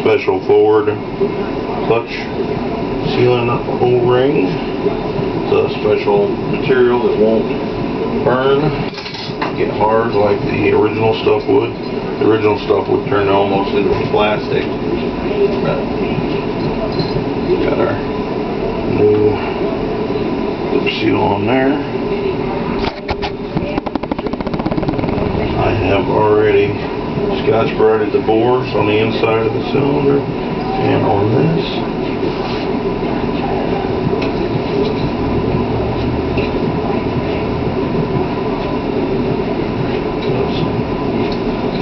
special forward clutch sealant O-ring. It's a special material that won't burn, get hard like the original stuff would. The original stuff would turn almost into plastic. Got our new lip seal on there. I have already Scotch-Brighted the bores on the inside of the cylinder and on this.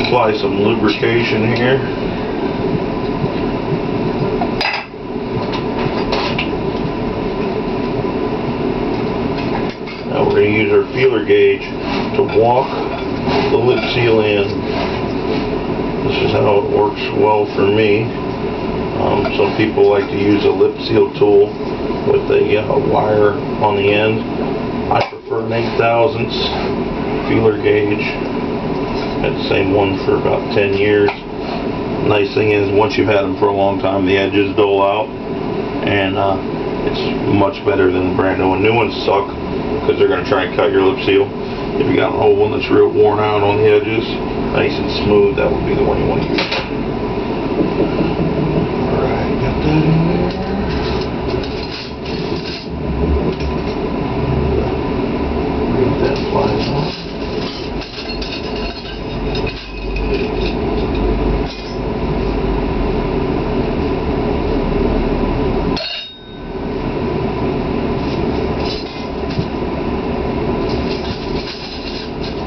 Apply some lubrication here. Now we're going to use our feeler gauge to walk the lip seal in. This is how it works well for me. Some people like to use a lip seal tool with a wire on the end. I prefer an 8/1000 feeler gauge. Had the same one for about 10 years. Nice thing is, once you've had them for a long time, the edges dull out, and it's much better than the brand new one. New ones suck because they're going to try and cut your lip seal. If you got an old one that's real worn out on the edges, nice and smooth, that would be the one you want to use. Alright, got that in there. Get that flies off.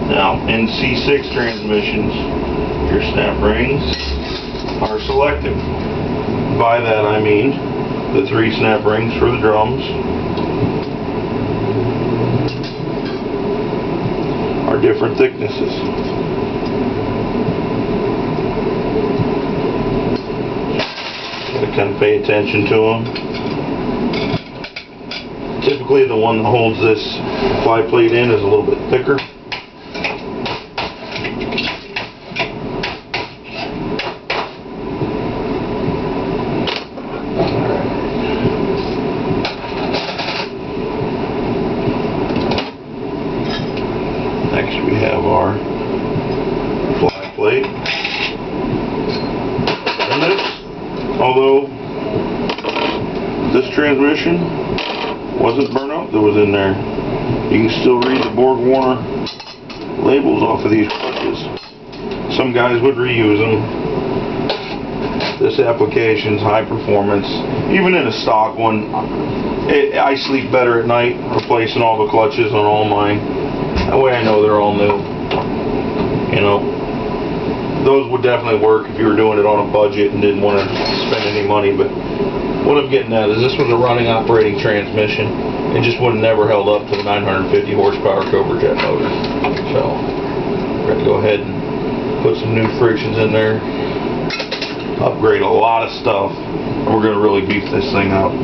Now, in C-6 transmissions, your snap rings are selective. By that I mean the 3 snap rings for the drums are different thicknesses. Gotta kind of pay attention to them. Typically the one that holds this fly plate in is a little bit thicker. Next we have our fly plate. And this, although this transmission wasn't burnt out that was in there, you can still read the Borg Warner labels off of these clutches. Some guys would reuse them. This application's high performance. Even in a stock one, I sleep better at night replacing all the clutches on all mine. That way I know they're all new. You know, those would definitely work if you were doing it on a budget and didn't want to spend any money, but what I'm getting at is this was a running operating transmission. It just would have never held up to the 950 horsepower Cobra jet motor. So, we're going to go ahead and put some new frictions in there, upgrade a lot of stuff, and we're going to really beef this thing up.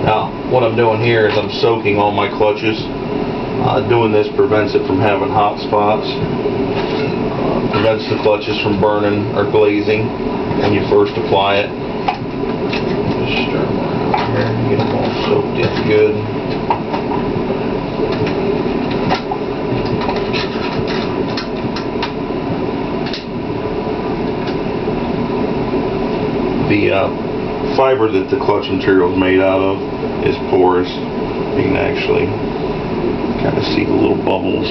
Now, what I'm doing here is I'm soaking all my clutches. Doing this prevents it from having hot spots. Prevents the clutches from burning or glazing when you first apply it. Just stir them around here and get them all soaked in good. The fiber that the clutch material is made out of is porous. You can actually kind of see the little bubbles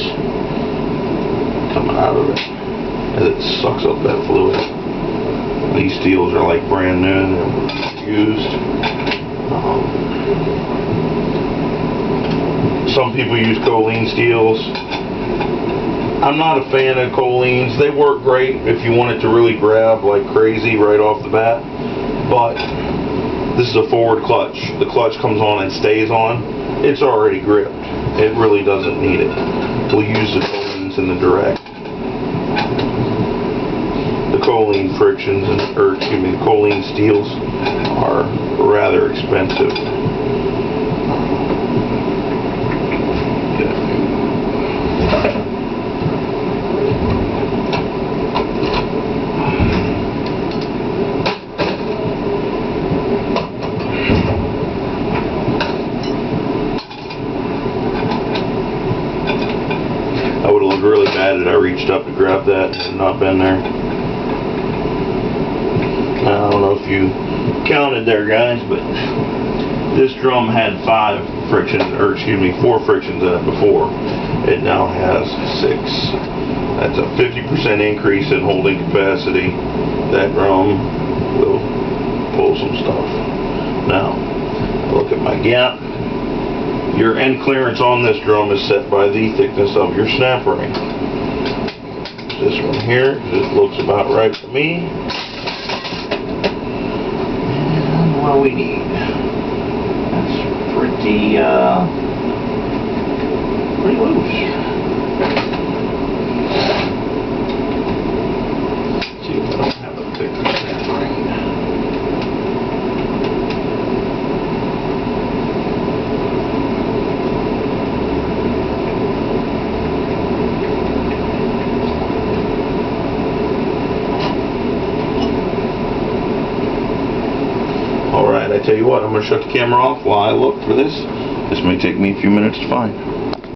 coming out of it as it sucks up that fluid. These steels are like brand new, they're used. Some people use choline steels. I'm not a fan of cholines. They work great if you want it to really grab like crazy right off the bat, but this is a forward clutch. The clutch comes on and stays on. It's already gripped. It really doesn't need it. We'll use the cholines in the direct. The choline frictions, the choline steels are rather expensive. would have looked really bad had I reached up to grab that and it had not been there. I don't know if you counted there, guys, but this drum had 4 frictions in it before. It now has 6. That's a 50% increase in holding capacity. That drum will pull some stuff. Now, look at my gap. Your end clearance on this drum is set by the thickness of your snap ring. This one here, it looks about right to me. And what do we need? That's pretty loose. Let's see if I don't have a thicker snap ring. Alright, I tell you what, I'm going to shut the camera off while I look for this. This may take me a few minutes to find.